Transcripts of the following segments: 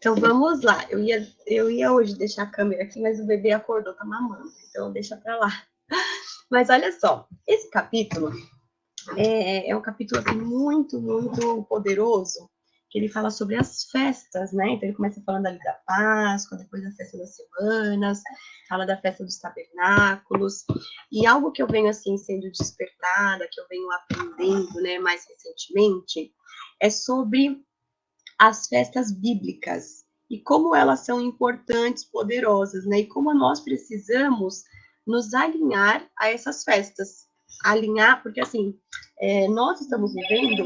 Então vamos lá. Eu ia hoje deixar a câmera aqui, mas o bebê acordou, tá mamando, então deixa pra lá. Mas olha só, esse capítulo é um capítulo assim, muito, muito poderoso, que ele fala sobre as festas, né? Então ele começa falando ali da Páscoa, depois da festa das semanas, fala da festa dos tabernáculos, e algo que eu venho assim sendo despertada, que eu venho aprendendo, né, mais recentemente, é sobre as festas bíblicas e como elas são importantes, poderosas, né? E como nós precisamos nos alinhar a essas festas. Alinhar, porque assim, nós estamos vivendo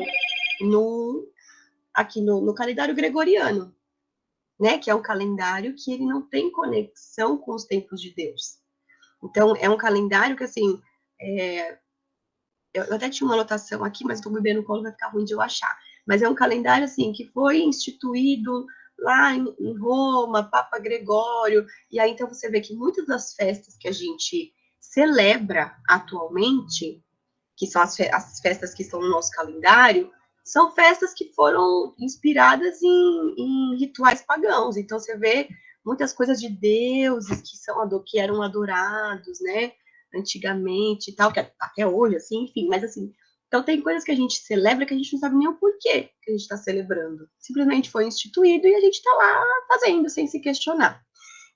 aqui no calendário gregoriano, né? Que é um calendário que ele não tem conexão com os tempos de Deus. Então, é um calendário que, assim, eu até tinha uma anotação aqui, mas estou bebendo no colo, vai ficar ruim de eu achar. Mas é um calendário, assim, que foi instituído lá em Roma, Papa Gregório, e aí então você vê que muitas das festas que a gente celebra atualmente, que são as festas que estão no nosso calendário, são festas que foram inspiradas em rituais pagãos. Então você vê muitas coisas de deuses que eram adorados, né? Antigamente e tal, que até hoje, assim, enfim, mas assim. Então tem coisas que a gente celebra que a gente não sabe nem o porquê que a gente está celebrando. Simplesmente foi instituído e a gente está lá fazendo, sem se questionar.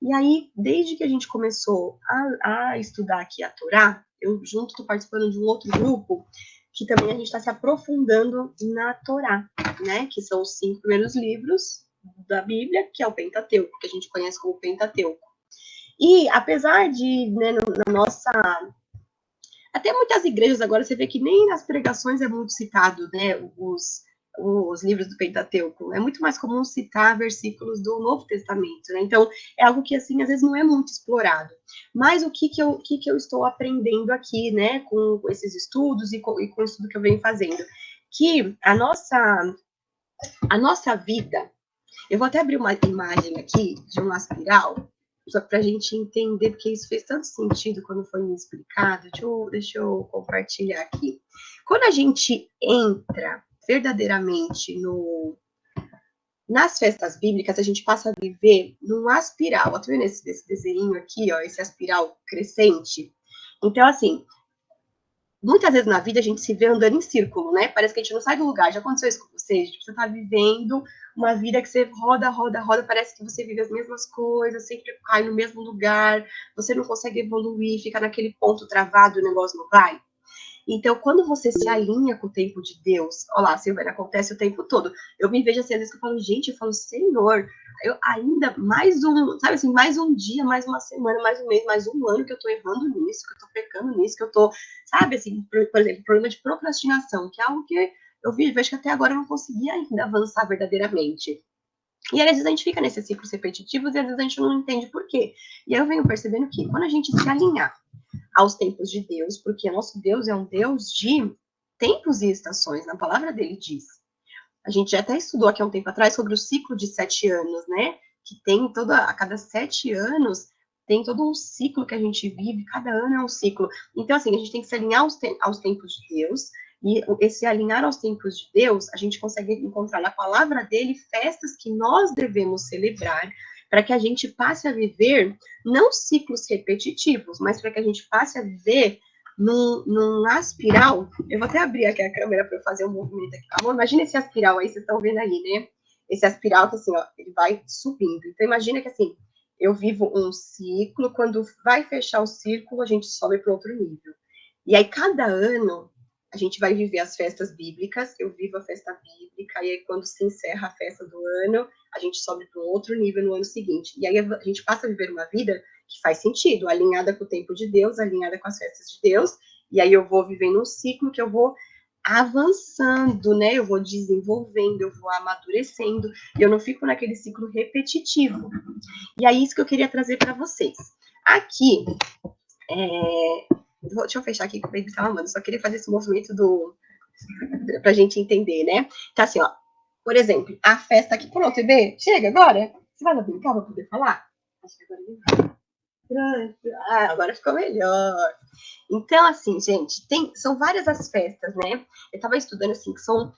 E aí, desde que a gente começou a estudar aqui a Torá, eu junto estou participando de um outro grupo que também a gente está se aprofundando na Torá, né? Que são os 5 primeiros livros da Bíblia, que é o Pentateuco, que a gente conhece como Pentateuco. E apesar de, né, na nossa. Até muitas igrejas agora você vê que nem nas pregações é muito citado, né? Os livros do Pentateuco. É muito mais comum citar versículos do Novo Testamento, né? Então, é algo que, assim, às vezes não é muito explorado. Mas o que eu estou aprendendo aqui, né, com esses estudos e com o estudo que eu venho fazendo? Que a nossa vida, eu vou até abrir uma imagem aqui de uma espiral, só para a gente entender, porque isso fez tanto sentido quando foi me explicado. Deixa eu compartilhar aqui. Quando a gente entra verdadeiramente nas festas bíblicas, a gente passa a viver numa espiral. Tá vendo esse desenho aqui, ó, esse espiral crescente? Então, assim, muitas vezes na vida a gente se vê andando em círculo, né? Parece que a gente não sai do lugar. Já aconteceu isso com você? Tipo, você tá vivendo uma vida que você roda, roda, roda, parece que você vive as mesmas coisas, sempre cai no mesmo lugar, você não consegue evoluir, fica naquele ponto travado, o negócio não vai. Então, quando você se alinha com o tempo de Deus, olha lá, Silvana, acontece o tempo todo. Eu me vejo assim, às vezes que eu falo, gente, eu falo, Senhor, eu ainda mais sabe assim, mais um dia, mais uma semana, mais um mês, mais um ano que eu tô errando nisso, que eu tô pecando nisso, que eu tô, sabe assim, por exemplo, problema de procrastinação, que é algo que eu vejo que até agora eu não consegui ainda avançar verdadeiramente. E aí, às vezes a gente fica nesses ciclos repetitivos e às vezes a gente não entende por quê. E aí eu venho percebendo que quando a gente se alinhar aos tempos de Deus, porque nosso Deus é um Deus de tempos e estações, na palavra dele diz. A gente já até estudou aqui há um tempo atrás sobre o ciclo de 7 anos, né? Que tem a cada 7 anos, tem todo um ciclo que a gente vive, cada ano é um ciclo. Então, assim, a gente tem que se alinhar aos tempos de Deus, e esse alinhar aos tempos de Deus, a gente consegue encontrar na palavra dele festas que nós devemos celebrar, para que a gente passe a viver não ciclos repetitivos, mas para que a gente passe a viver numa espiral. Eu vou até abrir aqui a câmera para eu fazer um movimento aqui. Amor, imagina esse espiral aí, vocês estão vendo aí, né? Esse espiral que assim, ó, ele vai subindo. Então imagina que assim, eu vivo um ciclo, quando vai fechar o círculo, a gente sobe para outro nível. E aí cada ano a gente vai viver as festas bíblicas, eu vivo a festa bíblica, e aí quando se encerra a festa do ano, a gente sobe para um outro nível no ano seguinte. E aí a gente passa a viver uma vida que faz sentido, alinhada com o tempo de Deus, alinhada com as festas de Deus, e aí eu vou vivendo um ciclo que eu vou avançando, né? Eu vou desenvolvendo, eu vou amadurecendo, e eu não fico naquele ciclo repetitivo. E é isso que eu queria trazer para vocês. Aqui, deixa eu fechar aqui que o baby tá mamando, só queria fazer esse movimento pra gente entender, né? Então, assim, ó, por exemplo, a festa aqui, pronto, bebê, chega agora? Você vai brincar pra poder falar? Acho que agora ele vai. Pronto. Ah, agora ficou melhor. Então, assim, gente, são várias as festas, né? Eu estava estudando, assim, que são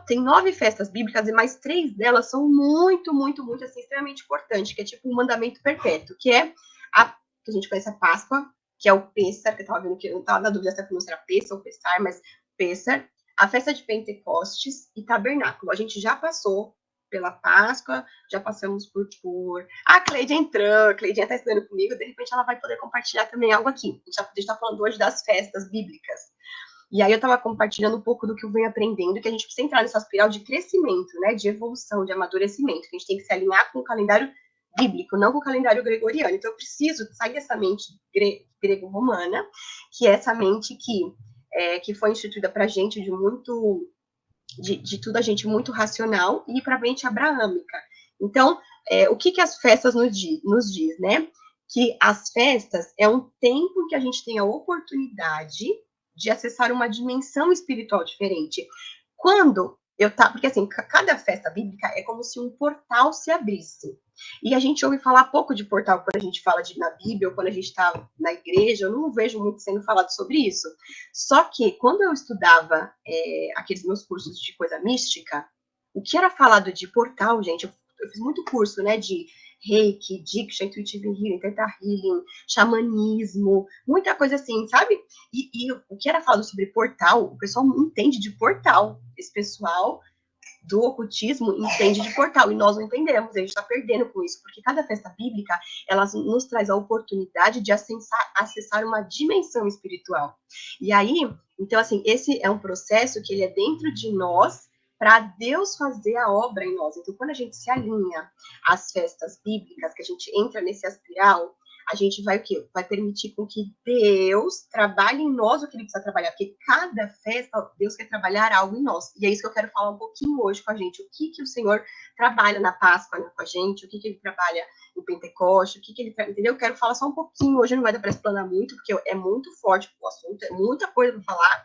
tem 9 festas bíblicas, e mais 3 delas são muito, muito, muito, assim, extremamente importantes, que é tipo um mandamento perpétuo, que é que a gente conhece a Páscoa, que é o Pêssar, que eu tava vendo que eu não tava na dúvida se a pronúncia era Pêssar ou Pessar, mas Pêssar, a festa de Pentecostes e Tabernáculo. A gente já passou pela Páscoa, já passamos por... Ah, a Cleide entrou, a Cleidinha tá estudando comigo, de repente ela vai poder compartilhar também algo aqui. A gente tá falando hoje das festas bíblicas. E aí eu estava compartilhando um pouco do que eu venho aprendendo, que a gente precisa entrar nessa espiral de crescimento, né, de evolução, de amadurecimento, que a gente tem que se alinhar com o calendário bíblico, não com o calendário gregoriano. Então eu preciso sair dessa mente grego-romana, que é essa mente que foi instituída para a gente de tudo a gente muito racional, e ir para a mente abraâmica. Então, o que as festas nos diz, né? Que as festas é um tempo que a gente tem a oportunidade de acessar uma dimensão espiritual diferente. Quando porque assim, cada festa bíblica é como se um portal se abrisse. E a gente ouve falar pouco de portal quando a gente fala na Bíblia, ou quando a gente está na igreja, eu não vejo muito sendo falado sobre isso. Só que, quando eu estudava aqueles meus cursos de coisa mística, o que era falado de portal, gente, eu fiz muito curso, né, de Reiki, Diksha, Intuitive Healing, Theta Healing, xamanismo, muita coisa assim, sabe? E o que era falado sobre portal, o pessoal não entende de portal. Esse pessoal do ocultismo entende de portal, e nós não entendemos, a gente está perdendo com isso, porque cada festa bíblica, ela nos traz a oportunidade de acessar uma dimensão espiritual. E aí, então, assim, esse é um processo que ele é dentro de nós, para Deus fazer a obra em nós. Então, quando a gente se alinha às festas bíblicas, que a gente entra nesse espiral, a gente vai o quê? Vai permitir com que Deus trabalhe em nós o que ele precisa trabalhar, porque cada festa, Deus quer trabalhar algo em nós. E é isso que eu quero falar um pouquinho hoje com a gente. O que o Senhor trabalha na Páscoa, né, com a gente, o que ele trabalha no Pentecoste, o que ele trabalha, entendeu? Eu quero falar só um pouquinho hoje, não vai dar para explanar muito, porque é muito forte o assunto, é muita coisa para falar,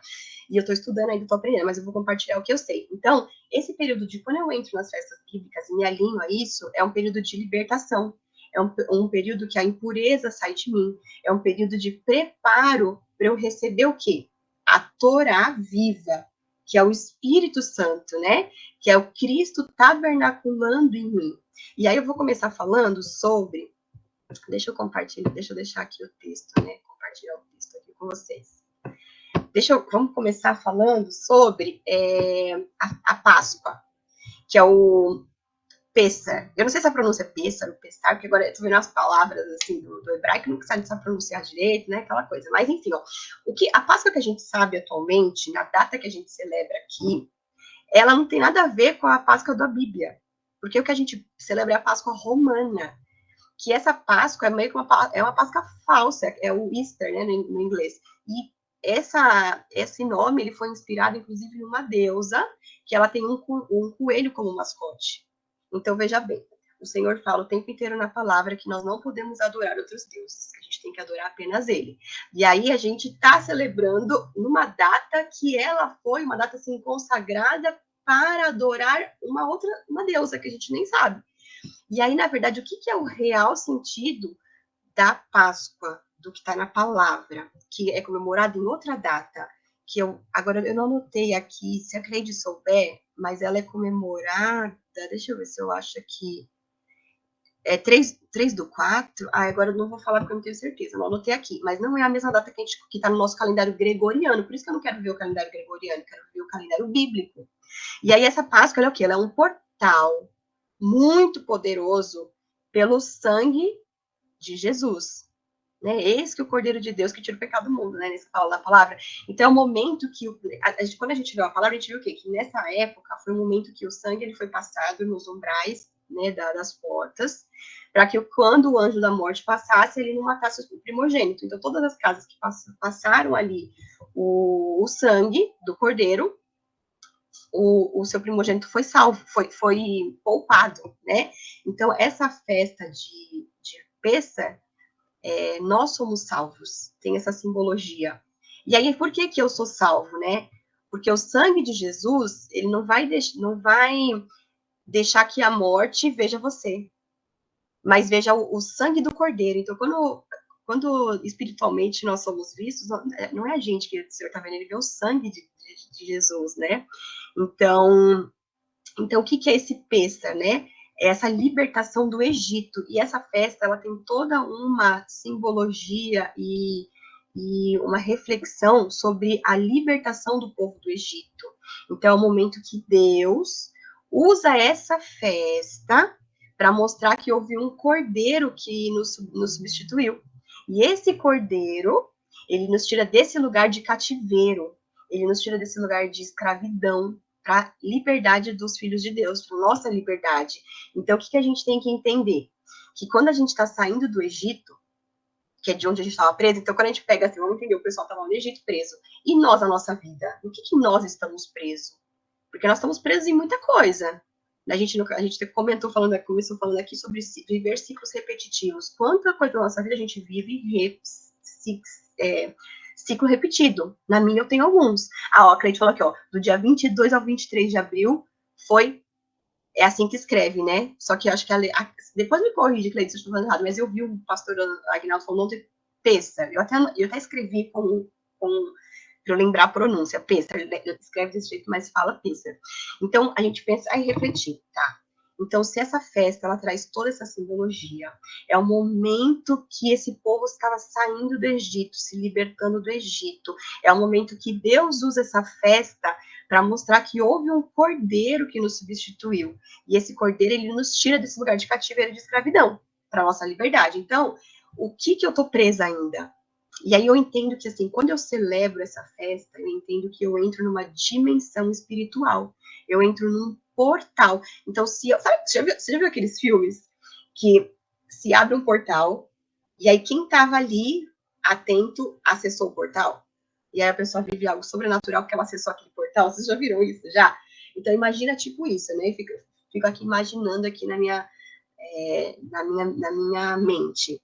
e eu estou estudando ainda, estou aprendendo, mas eu vou compartilhar o que eu sei. Então, esse período de quando eu entro nas festas bíblicas e me alinho a isso, é um período de libertação. É um período que a impureza sai de mim. É um período de preparo para eu receber o quê? A Torá viva, que é o Espírito Santo, né? Que é o Cristo tabernaculando em mim. E aí eu vou começar falando sobre... Deixa eu deixar aqui o texto, né? Compartilhar o texto aqui com vocês. Vamos começar falando sobre a Páscoa, que é o Pessar. Eu não sei se a pronúncia é Pessar ou Pessar, porque agora eu tô vendo as palavras assim do hebraico, não sabe pronunciar direito, né? Aquela coisa. Mas enfim, ó, a Páscoa que a gente sabe atualmente, na data que a gente celebra aqui, ela não tem nada a ver com a Páscoa da Bíblia. Porque o que a gente celebra é a Páscoa romana. Que essa Páscoa é meio que uma Páscoa falsa, é o Easter, né, no inglês. E esse nome ele foi inspirado, inclusive, em uma deusa, que ela tem um coelho como mascote. Então, veja bem, o Senhor fala o tempo inteiro na palavra que nós não podemos adorar outros deuses, que a gente tem que adorar apenas Ele. E aí a gente está celebrando numa data que ela foi uma data assim consagrada para adorar uma deusa que a gente nem sabe. E aí, na verdade, o que é o real sentido da Páscoa, do que está na palavra, que é comemorado em outra data, agora eu não anotei aqui, se a Cleide souber, mas ela é comemorada, deixa eu ver se eu acho aqui, é 3/4, agora eu não vou falar porque eu não tenho certeza, não anotei aqui, mas não é a mesma data que está no nosso calendário gregoriano, por isso que eu não quero ver o calendário gregoriano, quero ver o calendário bíblico. E aí essa Páscoa, ela é o quê? Ela é um portal muito poderoso pelo sangue de Jesus. Né? Eis que o Cordeiro de Deus que tira o pecado do mundo, né? Nesse fala da palavra. Então é o momento que, quando a gente viu a palavra, a gente viu o quê? Que nessa época foi o momento que o sangue ele foi passado nos umbrais, né, das portas, para que quando o anjo da morte passasse, ele não matasse o primogênito. Então todas as casas que passaram ali o sangue do Cordeiro, o seu primogênito foi salvo, foi poupado, né? Então, essa festa de Pêssar, nós somos salvos, tem essa simbologia. E aí, por que eu sou salvo, né? Porque o sangue de Jesus, ele não vai deixar que a morte veja você, mas veja o sangue do Cordeiro. Então, quando espiritualmente nós somos vistos, não é a gente que o Senhor está vendo, ele vê o sangue de Jesus, né? Então, o que é esse Pêssar, né? É essa libertação do Egito. E essa festa, ela tem toda uma simbologia e uma reflexão sobre a libertação do povo do Egito. Então, é o momento que Deus usa essa festa para mostrar que houve um cordeiro que nos substituiu. E esse cordeiro, ele nos tira desse lugar de cativeiro, ele nos tira desse lugar de escravidão, para a liberdade dos filhos de Deus, para nossa liberdade. Então, o que a gente tem que entender? Que quando a gente está saindo do Egito, que é de onde a gente estava preso, então quando a gente pega assim, vamos entender, o pessoal estava no Egito preso, e nós, a nossa vida, o que nós estamos presos? Porque nós estamos presos em muita coisa. A gente começou falando aqui sobre viver ciclos repetitivos. Quanta coisa da nossa vida a gente vive ciclo repetido. Na minha eu tenho alguns. A Cleide falou aqui, do dia 22 ao 23 de abril é assim que escreve, né? Só que eu acho que depois me corrige, Cleide, se eu estou falando errado, mas eu vi o pastor Agnaldo falando ontem, Pêssar. Eu até escrevi para eu lembrar a pronúncia, Pêssar. Ele escreve desse jeito, mas fala Pêssar. Então, a gente pensa e refletir, tá? Então, se essa festa, ela traz toda essa simbologia, é o momento que esse povo estava saindo do Egito, se libertando do Egito, é o momento que Deus usa essa festa para mostrar que houve um cordeiro que nos substituiu, e esse cordeiro, ele nos tira desse lugar de cativeiro e de escravidão, para nossa liberdade. Então, o que eu tô presa ainda? E aí eu entendo que, assim, quando eu celebro essa festa, eu entendo que eu entro numa dimensão espiritual, eu entro num portal. Então, você já viu aqueles filmes que se abre um portal e aí quem estava ali atento acessou o portal? E aí a pessoa vive algo sobrenatural porque ela acessou aquele portal. Vocês já viram isso? Já? Então, imagina tipo isso, né? Fico aqui imaginando aqui na minha mente.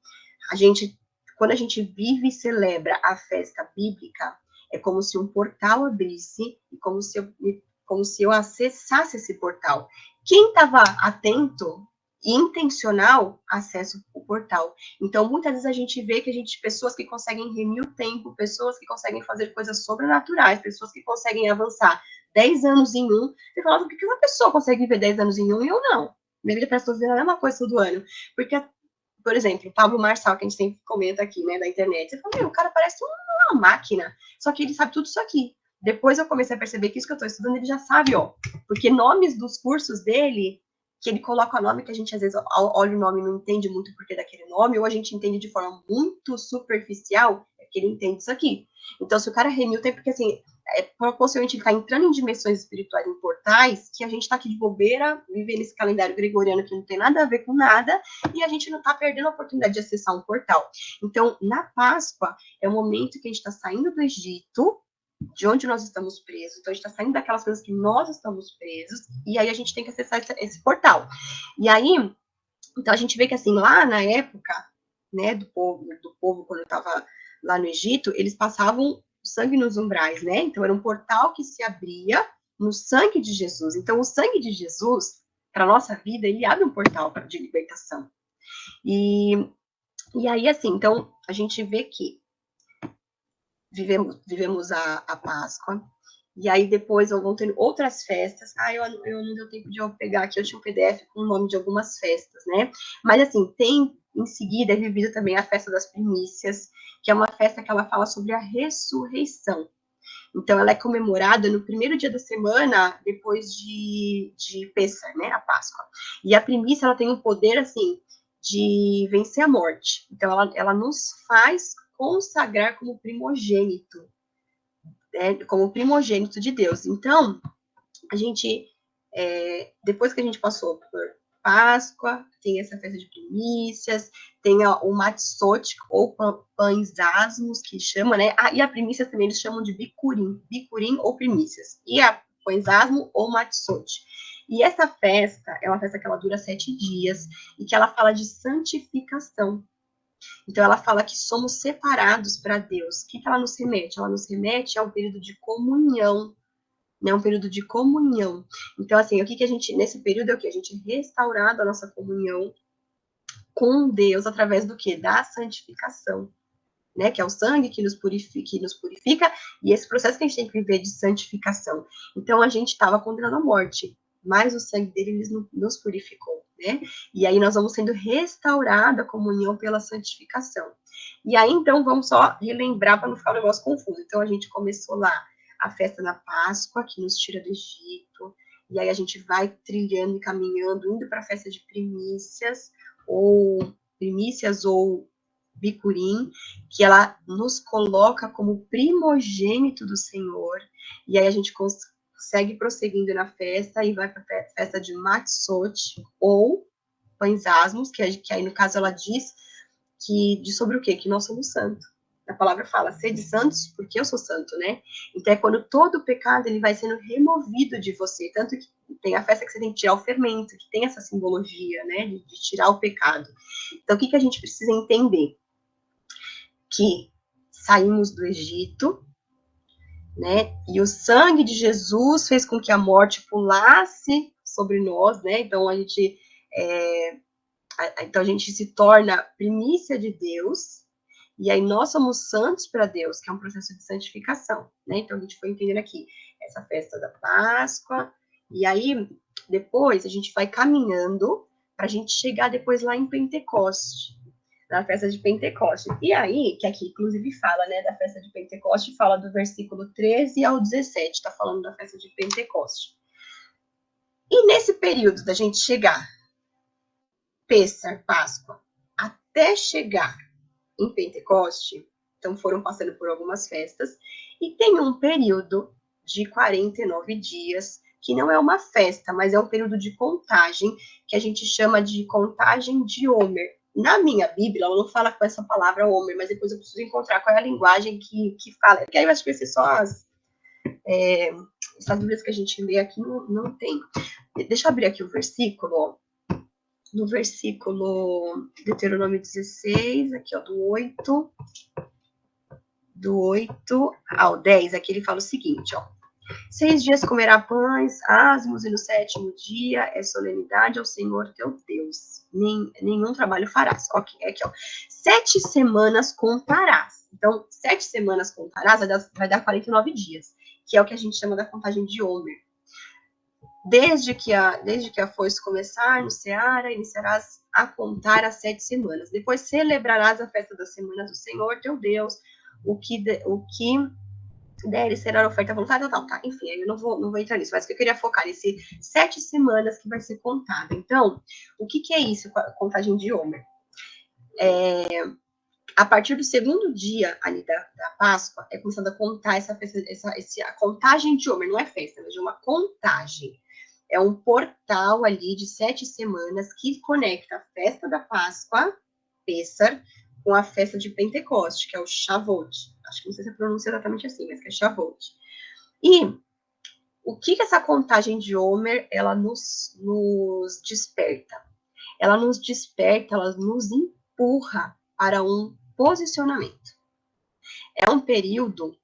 Quando a gente vive e celebra a festa bíblica, é como se um portal abrisse e como se eu acessasse esse portal. Quem estava atento e intencional acessa o portal. Então, muitas vezes a gente vê que pessoas que conseguem remir o tempo, pessoas que conseguem fazer coisas sobrenaturais, pessoas que conseguem avançar 10 anos em um. Você fala, por que uma pessoa consegue viver 10 anos em um e eu não? Minha vida parece que estou fazendo a mesma coisa todo ano. Porque, por exemplo, o Pablo Marçal, que a gente sempre comenta aqui, né, da internet, você fala, o cara parece uma máquina, só que ele sabe tudo isso aqui. Depois eu comecei a perceber que isso que eu estou estudando, ele já sabe, porque nomes dos cursos dele, que ele coloca o nome que a gente às vezes olha o nome e não entende muito o porquê daquele nome, ou a gente entende de forma muito superficial, é que ele entende isso aqui. Então, se o cara remiu, tem porque assim, possivelmente ele está entrando em dimensões espirituais, em portais, que a gente está aqui de bobeira, vivendo esse calendário gregoriano que não tem nada a ver com nada, e a gente não está perdendo a oportunidade de acessar um portal. Então, na Páscoa, é o momento que a gente está saindo do Egito, de onde nós estamos presos. Então, a gente está saindo daquelas coisas que nós estamos presos, e aí a gente tem que acessar esse portal. E aí, então a gente vê que, assim, lá na época, né, do povo quando estava lá no Egito, eles passavam sangue nos umbrais, né? Então, era um portal que se abria no sangue de Jesus. Então, o sangue de Jesus, para a nossa vida, ele abre um portal de libertação. E aí, assim, então, a gente vê que vivemos a Páscoa, e aí depois vão ter outras festas. Eu não deu tempo de eu pegar aqui, eu tinha um PDF com o nome de algumas festas, né? Mas assim, em seguida é vivido também a festa das primícias, que é uma festa que ela fala sobre a ressurreição. Então, ela é comemorada no primeiro dia da semana, depois de Pêssar, né? A Páscoa. E a primícia, ela tem um poder, assim, de vencer a morte. Então, ela nos faz consagrar como primogênito, né, como primogênito de Deus. Então, a gente, depois que a gente passou por Páscoa, tem essa festa de primícias, tem o matzot, ou pães asmos, que chama, né? E a primícia também eles chamam de bicurim ou primícias. E a pães asmo ou matzot. E essa festa é uma festa que ela dura 7 dias e que ela fala de santificação. Então, ela fala que somos separados para Deus. O que ela nos remete? Ela nos remete a um período de comunhão, né? Um período de comunhão. Então, assim, o que a gente, nesse período, é o que? A gente restaurado a nossa comunhão com Deus através do quê? Da santificação. né, que é o sangue que nos purifica, e esse processo que a gente tem que viver de santificação. Então, a gente estava condenado à morte, mas o sangue dele nos purificou, né? E aí nós vamos sendo restaurada a comunhão pela santificação. E aí, então, vamos só relembrar para não ficar um negócio confuso. Então, a gente começou lá a festa da Páscoa, que nos tira do Egito, e aí a gente vai trilhando e caminhando, indo para a festa de primícias ou bicurim, que ela nos coloca como primogênito do Senhor, e aí a gente segue prosseguindo na festa e vai para a festa de Matzot, ou pães asmos, que aí no caso ela diz sobre o quê? Que nós somos santos. A palavra fala, sede santos, porque eu sou santo, né? Então é quando todo o pecado ele vai sendo removido de você, tanto que tem a festa que você tem que tirar o fermento, que tem essa simbologia, né, de tirar o pecado. Então o que a gente precisa entender? Que saímos do Egito, né? E o sangue de Jesus fez com que a morte pulasse sobre nós, né? Então a gente se torna primícia de Deus, e aí nós somos santos para Deus, que é um processo de santificação, né? Então a gente foi entendendo aqui essa festa da Páscoa, e aí depois a gente vai caminhando para a gente chegar depois lá em Pentecoste, na festa de Pentecoste. E aí, que aqui inclusive fala, né, da festa de Pentecoste, fala do versículo 13 ao 17, tá falando da festa de Pentecoste. E nesse período da gente chegar, Pêssar, Páscoa, até chegar em Pentecoste, então foram passando por algumas festas, e tem um período de 49 dias, que não é uma festa, mas é um período de contagem, que a gente chama de contagem de Homer. Na minha Bíblia, ela não fala com essa palavra Homer, mas depois eu preciso encontrar qual é a linguagem que fala, porque aí eu acho que vai ser só essas Bíblias que a gente lê aqui não tem. Deixa eu abrir aqui o versículo, no versículo Deuteronômio 16, aqui ó, do 8 ao 10, aqui ele fala o seguinte, ó. 6 dias comerá pães asmos, e no 7º dia é solenidade ao Senhor teu Deus. Nenhum trabalho farás. Ok, aqui, ó. 7 semanas contarás. Então, 7 semanas contarás vai dar 49 dias, que é o que a gente chama da contagem de Homer. Desde que a foice começar no Seara, iniciarás a contar as 7 semanas. Depois celebrarás a festa das semanas do Senhor teu Deus, o que deres será oferta voluntária, tá. Enfim, eu não vou entrar nisso, mas o que eu queria focar nesse 7 semanas que vai ser contada. Então, o que é isso, a contagem de Homer? A partir do 2º dia ali da Páscoa, é começando a contar essa festa, a contagem de Homer, não é festa, mas é uma contagem. É um portal ali de 7 semanas que conecta a festa da Páscoa, Pêssar, com a festa de Pentecoste, que é o Shavuot. Acho que não sei se a pronúncia é exatamente assim, mas que é Shavuot. E o que essa contagem de Homer, ela nos desperta? Ela nos desperta, ela nos empurra para um posicionamento. É um período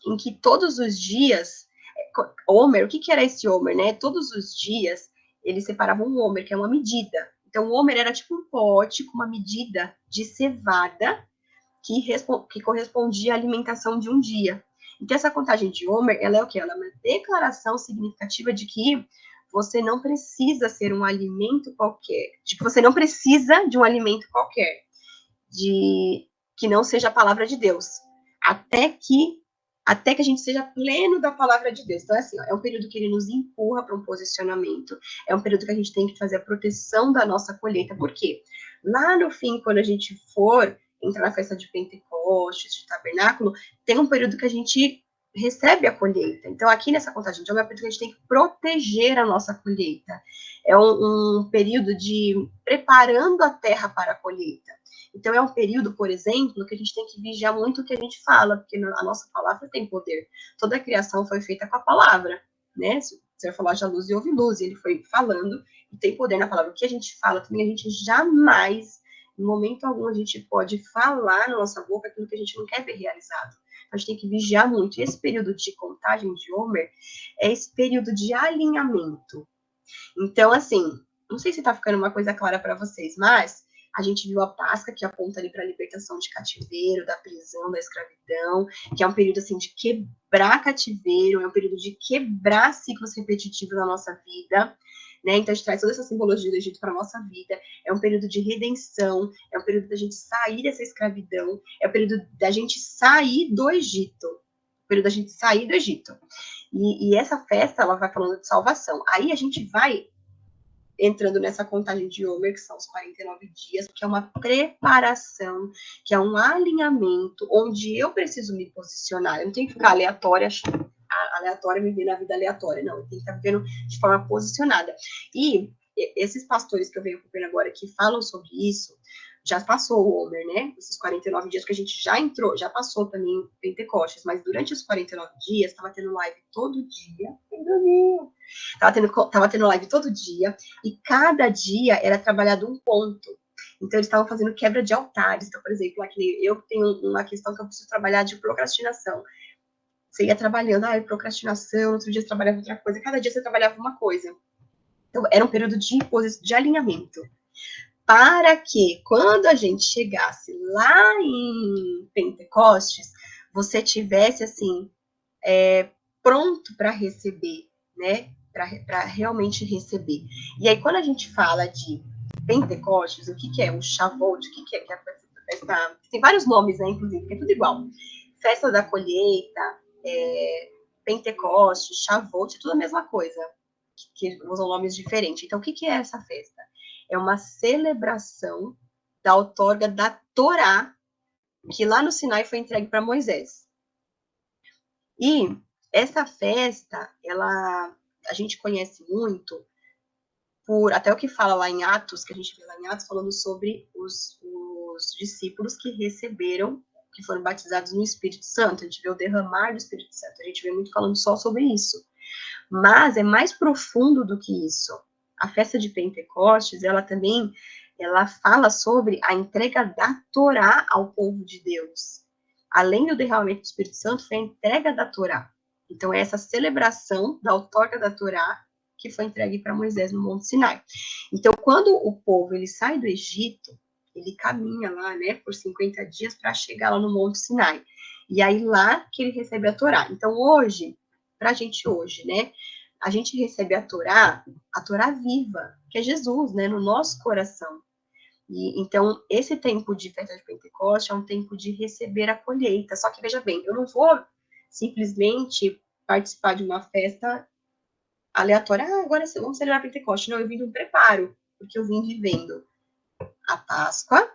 em que todos os dias Homer, o que era esse Homer, né? Todos os dias eles separavam um Homer, que é uma medida. Então, o Homer era tipo um pote com uma medida de cevada que correspondia à alimentação de um dia. Então, essa contagem de Homer, ela é o quê? Ela é uma declaração significativa de que você não precisa ser um alimento qualquer, de que você não precisa de um alimento qualquer, de que não seja a palavra de Deus, até que a gente seja pleno da palavra de Deus. Então, assim, ó, é um período que ele nos empurra para um posicionamento, é um período que a gente tem que fazer a proteção da nossa colheita. Por quê? Lá no fim, quando a gente for entrar na festa de Pentecostes, de tabernáculo, tem um período que a gente recebe a colheita. Então, aqui nessa contagem de Homer, é um período que a gente tem que proteger a nossa colheita. É um período de preparando a terra para a colheita. Então, é um período, por exemplo, que a gente tem que vigiar muito o que a gente fala, porque a nossa palavra tem poder. Toda a criação foi feita com a palavra, né? Se você falar de luz e houve luz, ele foi falando e tem poder na palavra. O que a gente fala também, a gente jamais, em momento algum, a gente pode falar na nossa boca aquilo que a gente não quer ver realizado. A gente tem que vigiar muito. E esse período de contagem de Homer é esse período de alinhamento. Então, assim, não sei se está ficando uma coisa clara para vocês, mas A gente viu a Páscoa, que aponta ali para a libertação de cativeiro, da prisão, da escravidão, que é um período assim de quebrar cativeiro, é um período de quebrar ciclos repetitivos na nossa vida, né? Então a gente traz toda essa simbologia do Egito para a nossa vida. É um período de redenção, é um período da gente sair dessa escravidão, é o período da gente sair do Egito, o período da gente sair do Egito. E essa festa, ela vai falando de salvação. Aí a gente vai entrando nessa contagem de Homer, que são os 49 dias, que é uma preparação, que é um alinhamento, onde eu preciso me posicionar. Eu não tenho que ficar aleatória, vivendo a vida aleatória, não. Eu tenho que estar vivendo de forma posicionada. E esses pastores que eu venho acompanhando agora, que falam sobre isso, já passou o Homer, né? Esses 49 dias que a gente já entrou, já passou também Pentecostes, mas durante os 49 dias, estava tendo live todo dia. Tava tendo live todo dia, e cada dia era trabalhado um ponto. Então, eles estavam fazendo quebra de altares. Então, por exemplo, aqui eu tenho uma questão que eu preciso trabalhar de procrastinação. Você ia trabalhando, procrastinação, outro dia você trabalhava outra coisa, cada dia você trabalhava uma coisa. Então, era um período de alinhamento. Para que, quando a gente chegasse lá em Pentecostes, você tivesse, assim, pronto para receber, né? Para realmente receber. E aí, quando a gente fala de Pentecostes, o que é o Shavuot, o que é a festa? Tem vários nomes, né? Inclusive, que é tudo igual. Festa da colheita, Pentecostes, Shavuot, é tudo a mesma coisa, que usam nomes diferentes. Então, o que é essa festa? É uma celebração da outorga da Torá, que lá no Sinai foi entregue para Moisés. E essa festa, a gente conhece muito por até o que fala lá em Atos, que a gente vê lá em Atos, falando sobre os discípulos que receberam, que foram batizados no Espírito Santo. A gente vê o derramar do Espírito Santo. A gente vê muito falando só sobre isso. Mas é mais profundo do que isso. A festa de Pentecostes, ela fala sobre a entrega da Torá ao povo de Deus. Além do derramamento do Espírito Santo, foi a entrega da Torá. Então, é essa celebração da outorga da Torá que foi entregue para Moisés no Monte Sinai. Então, quando o povo ele sai do Egito, ele caminha lá, né, por 50 dias para chegar lá no Monte Sinai. E aí lá que ele recebe a Torá. Então, hoje, para a gente hoje, né, a gente recebe a Torá viva, que é Jesus, né, no nosso coração. E, então, esse tempo de festa de Pentecostes é um tempo de receber a colheita. Só que, veja bem, eu não vou simplesmente participar de uma festa aleatória. Agora vamos celebrar Pentecostes. Não, eu vim de um preparo, porque eu vim vivendo a Páscoa,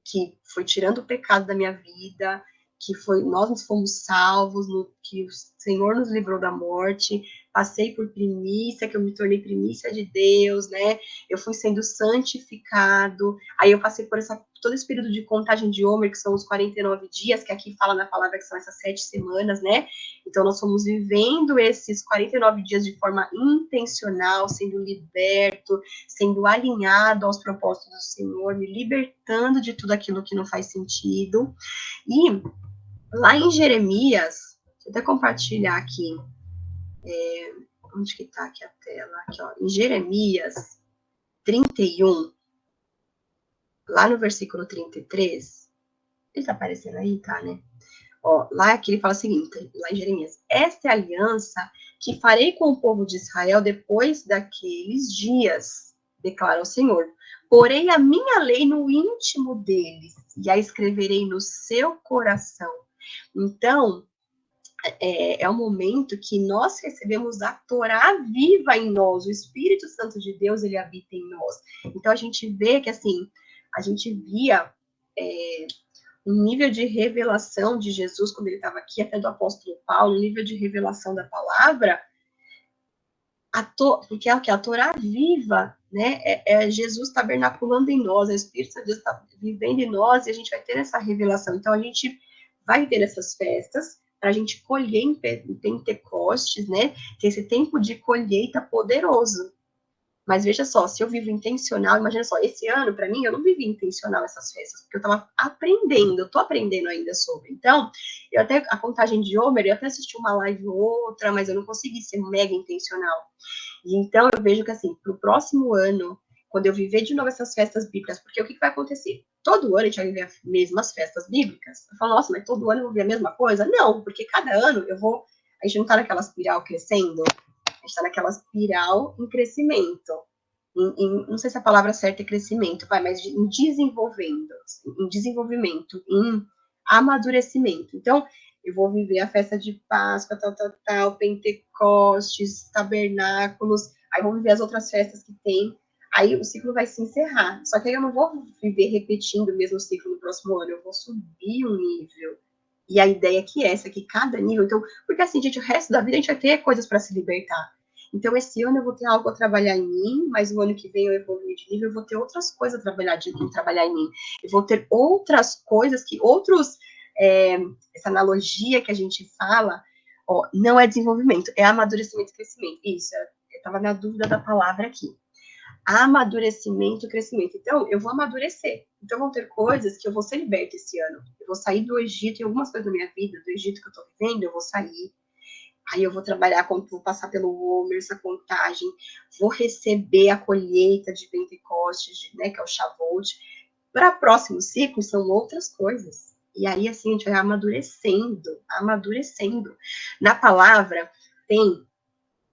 que foi tirando o pecado da minha vida, que foi nós fomos salvos, que o Senhor nos livrou da morte, passei por primícia, que eu me tornei primícia de Deus, né? Eu fui sendo santificado, aí eu passei por todo esse período de contagem de Homer, que são os 49 dias, que aqui fala na palavra que são essas 7 semanas, né? Então nós fomos vivendo esses 49 dias de forma intencional, sendo liberto, sendo alinhado aos propósitos do Senhor, me libertando de tudo aquilo que não faz sentido. E lá em Jeremias, deixa eu até compartilhar aqui, onde que tá aqui a tela? Aqui, ó, em Jeremias 31, lá no versículo 33, ele tá aparecendo aí, tá, né? Ó, lá aqui ele fala o seguinte, lá em Jeremias: esta é a aliança que farei com o povo de Israel depois daqueles dias, declara o Senhor. Porei a minha lei no íntimo deles e a escreverei no seu coração. Então, é um momento que nós recebemos a Torá viva em nós, o Espírito Santo de Deus, ele habita em nós. Então, a gente vê que, assim, a gente via um nível de revelação de Jesus, quando ele estava aqui, até do apóstolo Paulo, um nível de revelação da palavra, porque é o que? A Torá viva, né? É Jesus tabernaculando em nós, o Espírito Santo de Deus está vivendo em nós, e a gente vai ter essa revelação. Então, a gente vai ter essas festas, para a gente colher em Pentecostes, né? Ter esse tempo de colheita poderoso. Mas veja só, se eu vivo intencional, imagina só, esse ano, para mim, eu não vivi intencional essas festas, porque eu estava aprendendo, eu estou aprendendo ainda sobre. Então, eu até, a contagem de Homer, eu até assisti uma live ou outra, mas eu não consegui ser mega intencional. E então, eu vejo que, assim, para o próximo ano, quando eu viver de novo essas festas bíblicas, porque o que vai acontecer? Todo ano a gente vai viver as mesmas festas bíblicas? Eu falo, nossa, mas todo ano eu vou ver a mesma coisa? Não, porque cada ano a gente não tá naquela espiral crescendo, a gente tá naquela espiral em crescimento. Não sei se a palavra certa é crescimento, mas em desenvolvimento, em amadurecimento. Então, eu vou viver a festa de Páscoa, Pentecostes, tabernáculos, aí vou viver as outras festas que tem, aí o ciclo vai se encerrar. Só que aí eu não vou viver repetindo o mesmo ciclo no próximo ano, eu vou subir um nível. E a ideia aqui é essa, que cada nível... Então, porque assim, gente, o resto da vida a gente vai ter coisas para se libertar. Então, esse ano eu vou ter algo a trabalhar em mim, mas o ano que vem eu evoluir de nível, eu vou ter outras coisas a trabalhar em mim. Eu vou ter outras coisas essa analogia que a gente fala, não é desenvolvimento, é amadurecimento e crescimento. Isso, eu estava na dúvida da palavra aqui. Amadurecimento e crescimento. Então, eu vou amadurecer. Então, vão ter coisas que eu vou ser liberta esse ano. Eu vou sair do Egito, e algumas coisas da minha vida, do Egito que eu estou vivendo, eu vou sair. Aí eu vou trabalhar, vou passar pelo Homer, essa contagem, vou receber a colheita de Pentecostes, né, que é o Shavuot. Para o próximo ciclo, são outras coisas. E aí, assim, a gente vai amadurecendo. Na palavra,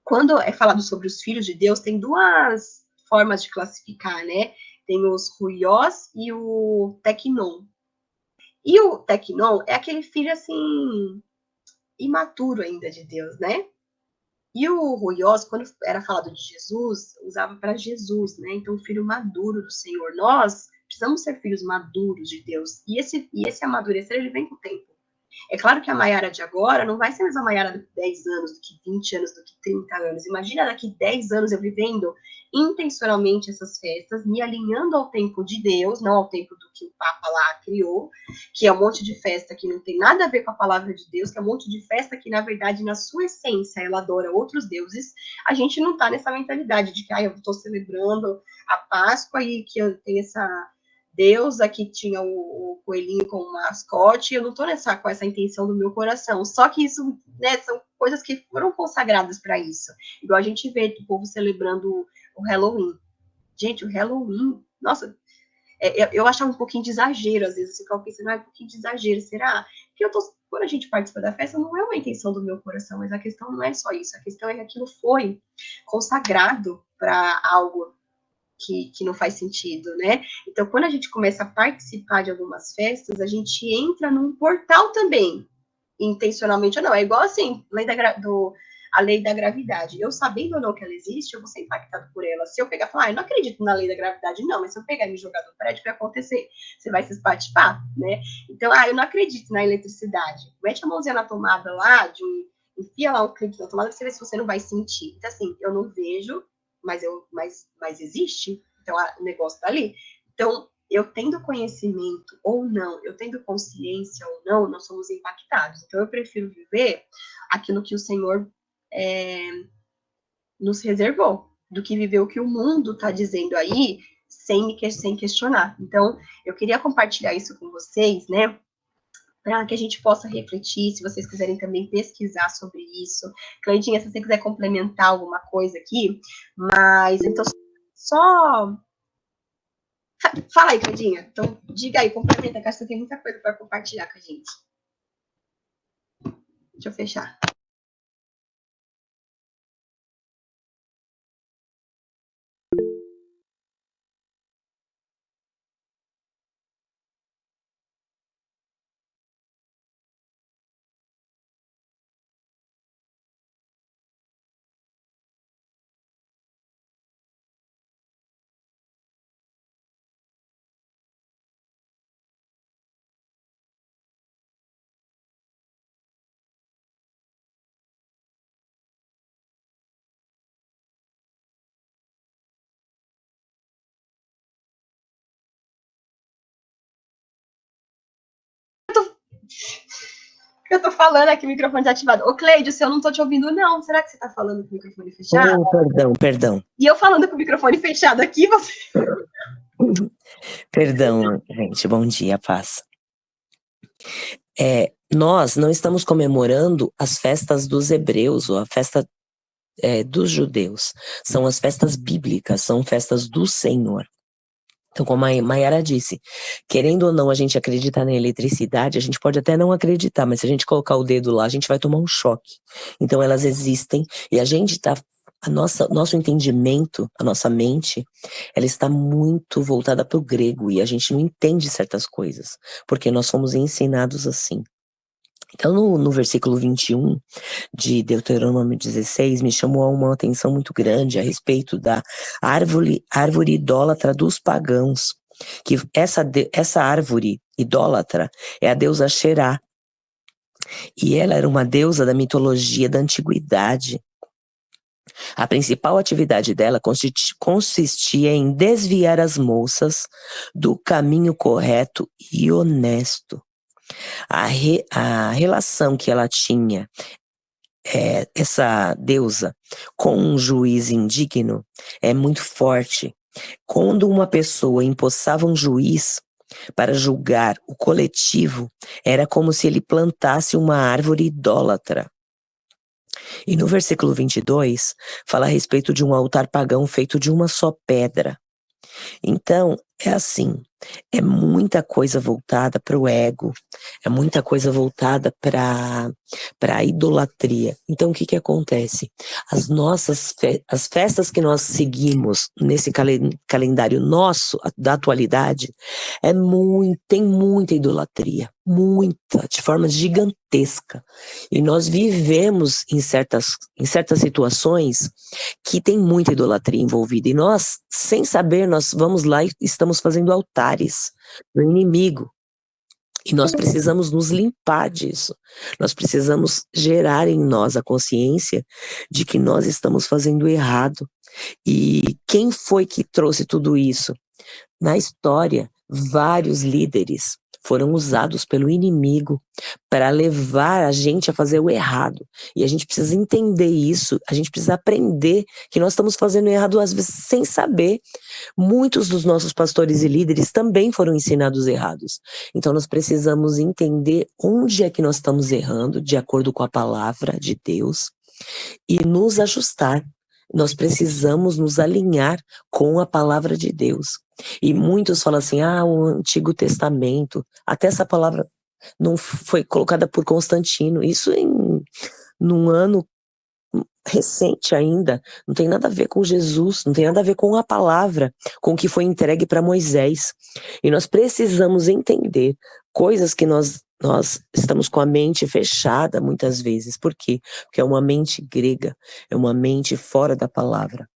quando é falado sobre os filhos de Deus, tem duas formas de classificar, né? Tem os ruiós e o tecnon. E o tecnon é aquele filho, assim, imaturo ainda de Deus, né? E o ruiós, quando era falado de Jesus, usava para Jesus, né? Então, o filho maduro do Senhor. Nós precisamos ser filhos maduros de Deus. E esse amadurecer, ele vem com o tempo. É claro que a Maiara de agora não vai ser a mesma Maiara daqui 10 anos, do que 20 anos, do que 30 anos. Imagina daqui 10 anos eu vivendo intencionalmente essas festas, me alinhando ao tempo de Deus, não ao tempo do que o Papa lá criou, que é um monte de festa que não tem nada a ver com a palavra de Deus, que é um monte de festa que, na verdade, na sua essência, ela adora outros deuses. A gente não tá nessa mentalidade de que eu estou celebrando a Páscoa e que eu tenho essa deusa que tinha o coelhinho como mascote, eu não tô com essa intenção do meu coração. Só que isso, né, são coisas que foram consagradas para isso. Igual a gente vê o povo celebrando o Halloween. Gente, o Halloween, nossa, eu achava um pouquinho de exagero, às vezes, eu ficava pensando, um pouquinho de exagero, será? Porque quando a gente participa da festa, não é uma intenção do meu coração, mas a questão não é só isso, a questão é que aquilo foi consagrado para algo que não faz sentido, né? Então, quando a gente começa a participar de algumas festas, a gente entra num portal também, intencionalmente ou não. É igual assim, a lei da gravidade. Eu sabendo ou não que ela existe, eu vou ser impactado por ela. Se eu pegar e falar, eu não acredito na lei da gravidade, não, mas se eu pegar e me jogar do prédio, o que vai acontecer? Você vai se espatifar, né? Então, eu não acredito na eletricidade. Mete a mãozinha na tomada lá, enfia lá um clipe na tomada, pra você ver se você não vai sentir. Então, assim, eu não vejo, mas existe, então o negócio tá ali. Então, eu tendo conhecimento ou não, eu tendo consciência ou não, nós somos impactados. Então, eu prefiro viver aquilo que o Senhor nos reservou, do que viver o que o mundo está dizendo aí, sem questionar. Então, eu queria compartilhar isso com vocês, né? Para que a gente possa refletir, se vocês quiserem também pesquisar sobre isso. Cleidinha, se você quiser complementar alguma coisa aqui, mas então só fala aí, Cleidinha. Então, diga aí, complementa, que acho que você tem muita coisa para compartilhar com a gente. Deixa eu fechar. Eu tô falando aqui, microfone desativado. Ô, Cleide, se eu não tô te ouvindo, não. Será que você tá falando com o microfone fechado? Oh, perdão. E eu falando com o microfone fechado aqui, você... Perdão, gente. Bom dia, paz. Nós não estamos comemorando as festas dos hebreus, ou a festa dos judeus. São as festas bíblicas, são festas do Senhor. Então, como a Mayara disse, querendo ou não a gente acreditar na eletricidade, a gente pode até não acreditar, mas se a gente colocar o dedo lá, a gente vai tomar um choque. Então, elas existem e a gente está... Nosso entendimento, a nossa mente, ela está muito voltada para o grego e a gente não entende certas coisas, porque nós fomos ensinados assim. Então, no versículo 21 de Deuteronômio 16, me chamou uma atenção muito grande a respeito da árvore idólatra dos pagãos, que essa árvore idólatra é a deusa Xerá, e ela era uma deusa da mitologia da antiguidade. A principal atividade dela consistia em desviar as moças do caminho correto e honesto. A relação que ela tinha, essa deusa, com um juiz indigno, é muito forte. Quando uma pessoa empossava um juiz para julgar o coletivo, era como se ele plantasse uma árvore idólatra. E no versículo 22, fala a respeito de um altar pagão feito de uma só pedra. Então, é assim, é muita coisa voltada para o ego, é muita coisa voltada para a idolatria. Então, o que que acontece? As festas que nós seguimos nesse calendário nosso, da atualidade, tem muita idolatria, muita, de forma gigantesca. E nós vivemos em certas situações que tem muita idolatria envolvida. E nós, sem saber, nós vamos lá e estamos fazendo altares do inimigo. E nós precisamos nos limpar disso. Nós precisamos gerar em nós a consciência de que nós estamos fazendo errado. E quem foi que trouxe tudo isso? Na história, vários líderes foram usados pelo inimigo para levar a gente a fazer o errado. E a gente precisa entender isso, a gente precisa aprender que nós estamos fazendo errado às vezes sem saber. Muitos dos nossos pastores e líderes também foram ensinados errados. Então nós precisamos entender onde é que nós estamos errando, de acordo com a palavra de Deus, e nos ajustar. Nós precisamos nos alinhar com a palavra de Deus. E muitos falam assim, o Antigo Testamento, até essa palavra não foi colocada por Constantino, isso num ano recente ainda, não tem nada a ver com Jesus, não tem nada a ver com a palavra, com o que foi entregue para Moisés. E nós precisamos entender coisas que nós estamos com a mente fechada muitas vezes. Por quê? Porque é uma mente grega, é uma mente fora da palavra.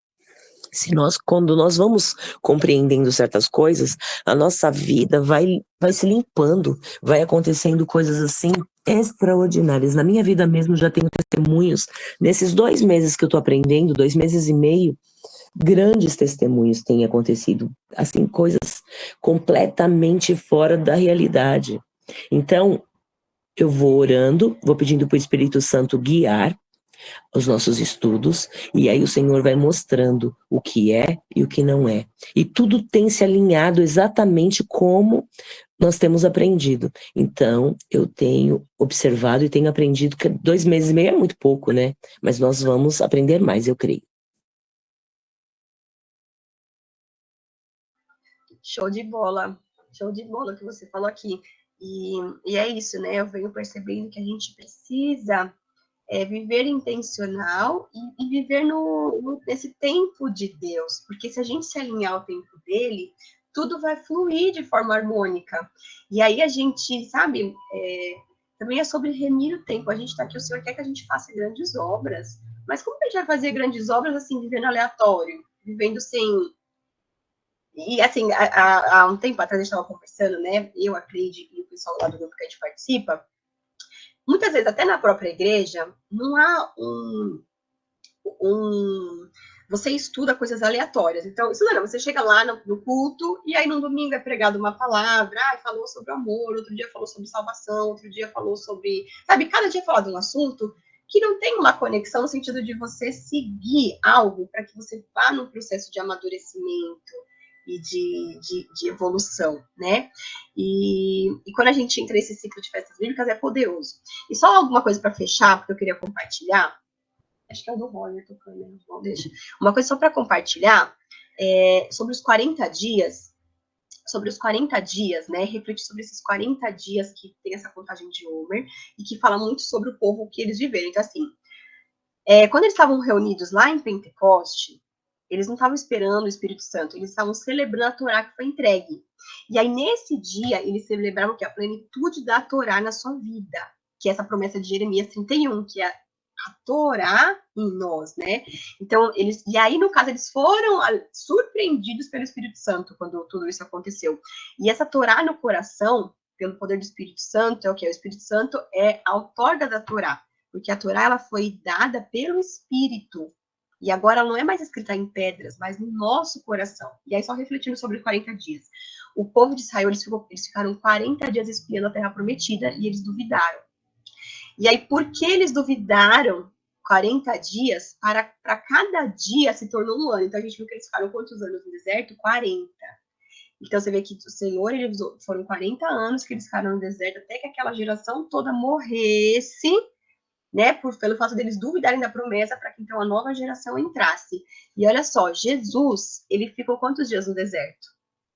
Quando nós vamos compreendendo certas coisas, a nossa vida vai se limpando, vai acontecendo coisas assim extraordinárias. Na minha vida mesmo já tenho testemunhos, nesses 2 meses que eu tô aprendendo, 2 meses e meio, grandes testemunhos têm acontecido, assim, coisas completamente fora da realidade. Então, eu vou orando, vou pedindo para o Espírito Santo guiar os nossos estudos, e aí o Senhor vai mostrando o que é e o que não é. E tudo tem se alinhado exatamente como nós temos aprendido. Então, eu tenho observado e tenho aprendido que 2 meses e meio é muito pouco, né? Mas nós vamos aprender mais, eu creio. Show de bola que você falou aqui. E é isso, né? Eu venho percebendo que a gente precisa viver intencional e viver nesse tempo de Deus, porque se a gente se alinhar ao tempo dele, tudo vai fluir de forma harmônica. E aí a gente, sabe, também é sobre remir o tempo. A gente está aqui, o Senhor quer que a gente faça grandes obras, mas como que a gente vai fazer grandes obras assim, vivendo aleatório, vivendo sem... E assim, há um tempo atrás a gente estava conversando, né? Eu, a Cleide e o pessoal lá do grupo que a gente participa, muitas vezes, até na própria igreja, não há você estuda coisas aleatórias. Então, isso não, você chega lá no culto, e aí no domingo é pregado uma palavra, falou sobre amor, outro dia falou sobre salvação, outro dia falou sobre... Sabe, cada dia fala de um assunto que não tem uma conexão no sentido de você seguir algo para que você vá num processo de amadurecimento e de evolução, né? E quando a gente entra nesse ciclo de festas bíblicas, é poderoso. E só alguma coisa para fechar, porque eu queria compartilhar. Acho que é o do Roger tocando, né? Bom, deixa. Uma coisa só para compartilhar, sobre os 40 dias, né? Refletir sobre esses 40 dias que tem essa contagem de Homer e que fala muito sobre o povo que eles viveram. Então, assim, quando eles estavam reunidos lá em Pentecoste, eles não estavam esperando o Espírito Santo, eles estavam celebrando a Torá que foi entregue. E aí, nesse dia, eles celebravam o quê? A plenitude da Torá na sua vida, que é essa promessa de Jeremias 31, que é a Torá em nós, né? Então, e aí, no caso, eles foram surpreendidos pelo Espírito Santo quando tudo isso aconteceu. E essa Torá no coração, pelo poder do Espírito Santo, é o que? O Espírito Santo é a outorga da Torá, porque a Torá ela foi dada pelo Espírito. E agora ela não é mais escrita em pedras, mas no nosso coração. E aí, só refletindo sobre 40 dias. O povo de Israel, eles ficaram 40 dias espiando a terra prometida e eles duvidaram. E aí, por que eles duvidaram 40 dias? Para cada dia se tornou um ano. Então, a gente viu que eles ficaram quantos anos no deserto? 40. Então, você vê que o Senhor, eles foram 40 anos que eles ficaram no deserto, até que aquela geração toda morresse, né, pelo fato deles duvidarem da promessa, para que então a nova geração entrasse. E olha só, Jesus, ele ficou quantos dias no deserto?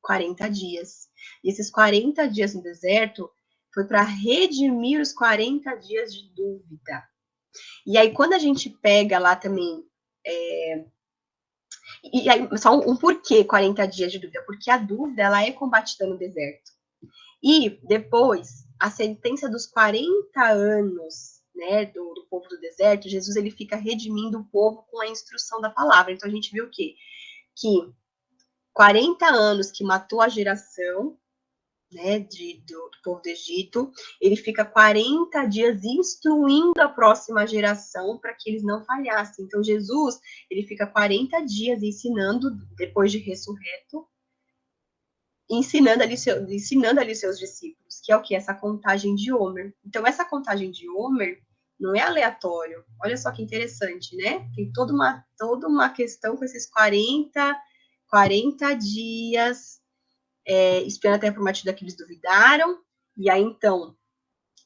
40 dias. E esses 40 dias no deserto foi para redimir os 40 dias de dúvida. E aí, quando a gente pega lá também. E aí, só um porquê 40 dias de dúvida? Porque a dúvida ela é combatida no deserto. E depois, a sentença dos 40 anos, né, do povo do deserto, Jesus ele fica redimindo o povo com a instrução da palavra. Então a gente viu o quê? Que 40 anos que matou a geração, né, do povo do Egito, ele fica 40 dias instruindo a próxima geração para que eles não falhassem. Então Jesus, ele fica 40 dias ensinando, depois de ressurreto, ensinando ali seus discípulos, que é o que? Essa contagem de Homer. Então, essa contagem de Homer não é aleatório. Olha só que interessante, né? Tem toda uma questão com esses 40 dias espiando a terra prometida que eles duvidaram. E aí, então,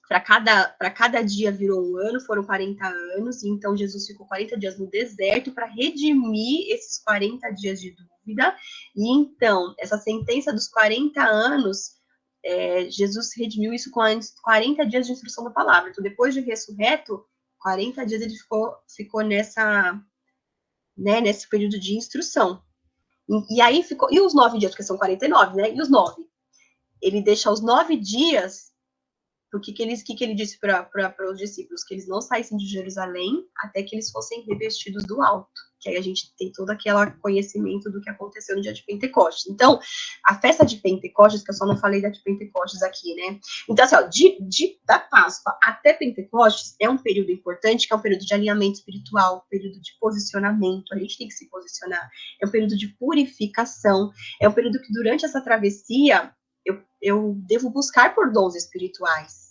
para cada dia virou um ano, foram 40 anos, e então Jesus ficou 40 dias no deserto para redimir esses 40 dias de dúvida, e então, essa sentença dos 40 anos, Jesus redimiu isso com 40 dias de instrução da palavra. Então, depois de ressurreto, 40 dias ele ficou nesse período de instrução. E aí ficou, e os 9 dias, porque são 49, né? E os 9? Ele deixa os 9 dias. O que ele disse para os discípulos? Que eles não saíssem de Jerusalém até que eles fossem revestidos do alto. Que aí a gente tem todo aquele conhecimento do que aconteceu no dia de Pentecostes. Então, a festa de Pentecostes, que eu só não falei da de Pentecostes aqui, né? Então, assim, ó, da Páscoa até Pentecostes é um período importante, que é um período de alinhamento espiritual, um período de posicionamento, a gente tem que se posicionar. É um período de purificação, é um período que durante essa travessia eu devo buscar por dons espirituais.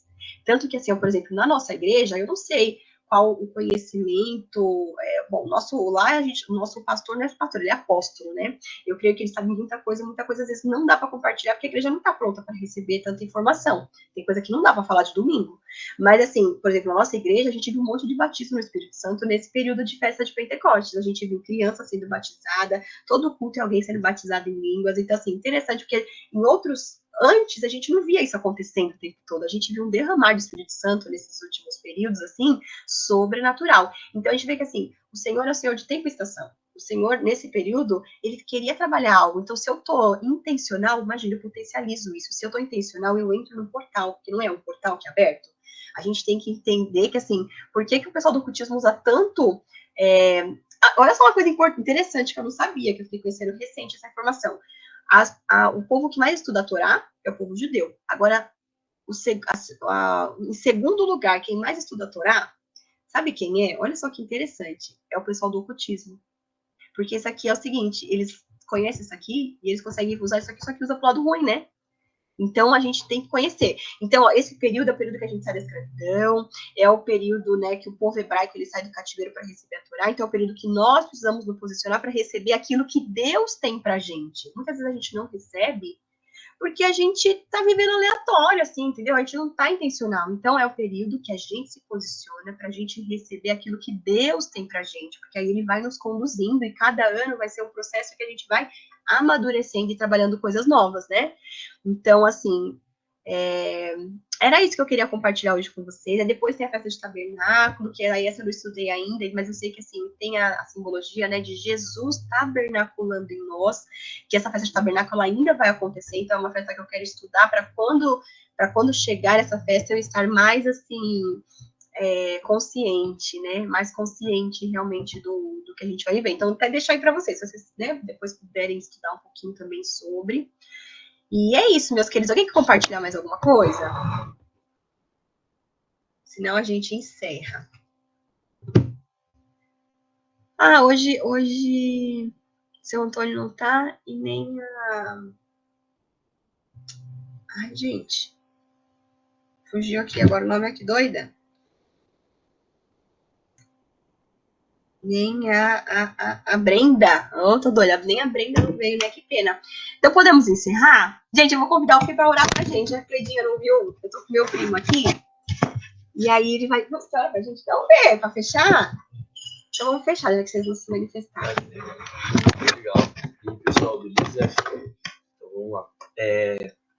Tanto que, assim, por exemplo, na nossa igreja, eu não sei qual o conhecimento. Bom, o nosso pastor não é pastor, ele é apóstolo, né? Eu creio que ele sabe muita coisa às vezes não dá para compartilhar, porque a igreja não está pronta para receber tanta informação. Tem coisa que não dá para falar de domingo. Mas, assim, por exemplo, na nossa igreja, a gente viu um monte de batismo no Espírito Santo nesse período de festa de Pentecostes. A gente viu criança sendo batizada, todo culto tem alguém sendo batizado em línguas. Então, assim, interessante, porque em outros antes a gente não via isso acontecendo o tempo todo, a gente viu um derramar do Espírito Santo nesses últimos períodos, assim, sobrenatural. Então a gente vê que, assim, o Senhor é o Senhor de tempo e estação. O Senhor, nesse período, ele queria trabalhar algo. Então, se eu tô intencional, imagina, eu potencializo isso. Se eu tô intencional, eu entro no portal, que não é um portal que é aberto. A gente tem que entender que, assim, por que o pessoal do cultismo usa tanto... Olha só uma coisa interessante que eu não sabia, que eu fiquei conhecendo recente essa informação. O povo que mais estuda a Torá é o povo judeu. Agora, em segundo lugar, quem mais estuda a Torá, sabe quem é? Olha só que interessante. É o pessoal do ocultismo. Porque isso aqui é o seguinte, eles conhecem isso aqui e eles conseguem usar isso aqui, só que usa pro lado ruim, né? Então, a gente tem que conhecer. Então, ó, esse período é o período que a gente sai da escravidão, é o período, né, que o povo hebraico ele sai do cativeiro para receber a Torá, então é o período que nós precisamos nos posicionar para receber aquilo que Deus tem para a gente. Muitas vezes a gente não recebe porque a gente tá vivendo aleatório, assim, entendeu? A gente não tá intencional. Então, é o período que a gente se posiciona pra gente receber aquilo que Deus tem pra gente, porque aí ele vai nos conduzindo e cada ano vai ser um processo que a gente vai amadurecendo e trabalhando coisas novas, né? Então, assim, era isso que eu queria compartilhar hoje com vocês. Aí depois tem a festa de tabernáculo, que aí essa eu não estudei ainda, mas eu sei que assim tem a simbologia, né, de Jesus tabernaculando em nós, que essa festa de tabernáculo ainda vai acontecer, então é uma festa que eu quero estudar para quando chegar essa festa eu estar mais assim consciente, né, mais consciente realmente do que a gente vai viver. Então até deixar aí para vocês, se vocês, né, depois puderem estudar um pouquinho também sobre. E é isso, meus queridos. Alguém quer compartilhar mais alguma coisa? Senão a gente encerra. Hoje seu Antônio não tá e nem a... Ai, gente. Fugiu aqui. Agora o nome é que doida. Nem a Brenda. Oh, tô doida. Nem a Brenda não veio, né? Que pena. Então podemos encerrar? Gente, eu vou convidar o Fih pra orar pra gente. A Cleidinha não viu? Eu tô com meu primo aqui. E aí ele vai mostrar pra gente dar um ver, pra fechar. Então vamos fechar, já que vocês não se manifestaram. Legal. E pessoal, beleza? Então vamos lá.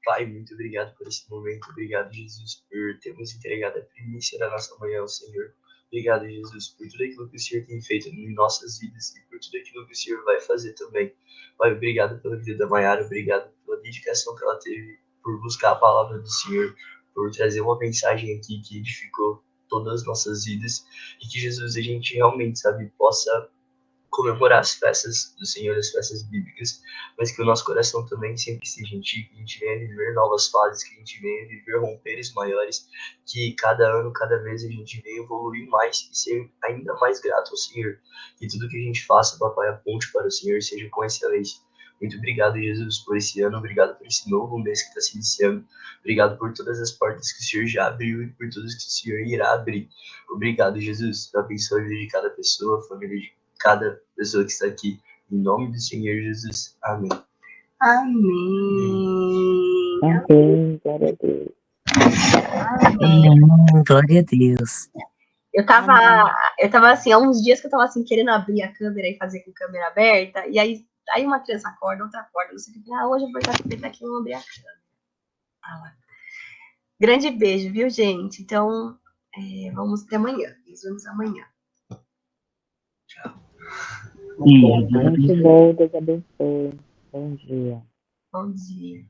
Pai, muito obrigado por esse momento. Obrigado, Jesus, por termos entregado a primícia da nossa manhã ao Senhor. Obrigado, Jesus, por tudo aquilo que o Senhor tem feito em nossas vidas e por tudo aquilo que o Senhor vai fazer também. Pai, obrigado pela vida da Mayara, obrigado pela dedicação que ela teve, por buscar a palavra do Senhor, por trazer uma mensagem aqui que edificou todas as nossas vidas e que, Jesus, a gente realmente, sabe, possa comemorar as festas do Senhor, as festas bíblicas, mas que o nosso coração também sempre seja em Ti, que a gente venha viver novas fases, que a gente venha viver romperes maiores, que cada ano, cada vez a gente venha evoluir mais e ser ainda mais grato ao Senhor. Que tudo que a gente faça, Papai, aponte para o Senhor, seja com excelência. Muito obrigado, Jesus, por esse ano, obrigado por esse novo mês que está se iniciando, obrigado por todas as portas que o Senhor já abriu e por todas que o Senhor irá abrir. Obrigado, Jesus, abençoe a vida de cada pessoa, a família de cada pessoa que está aqui. Em nome do Senhor Jesus. Amém. Amém. Amém. Glória a Deus. Amém. Glória a Deus. Eu tava assim, há uns dias que eu tava assim, querendo abrir a câmera e fazer com a câmera aberta, e aí uma criança acorda, outra acorda, não sei o que. Hoje eu vou estar aqui, vamos abrir a câmera. Grande beijo, viu, gente? Então, vamos até amanhã. Nos vemos amanhã. Tchau. Muito bom, Deus abençoe. Bom dia. Bom dia.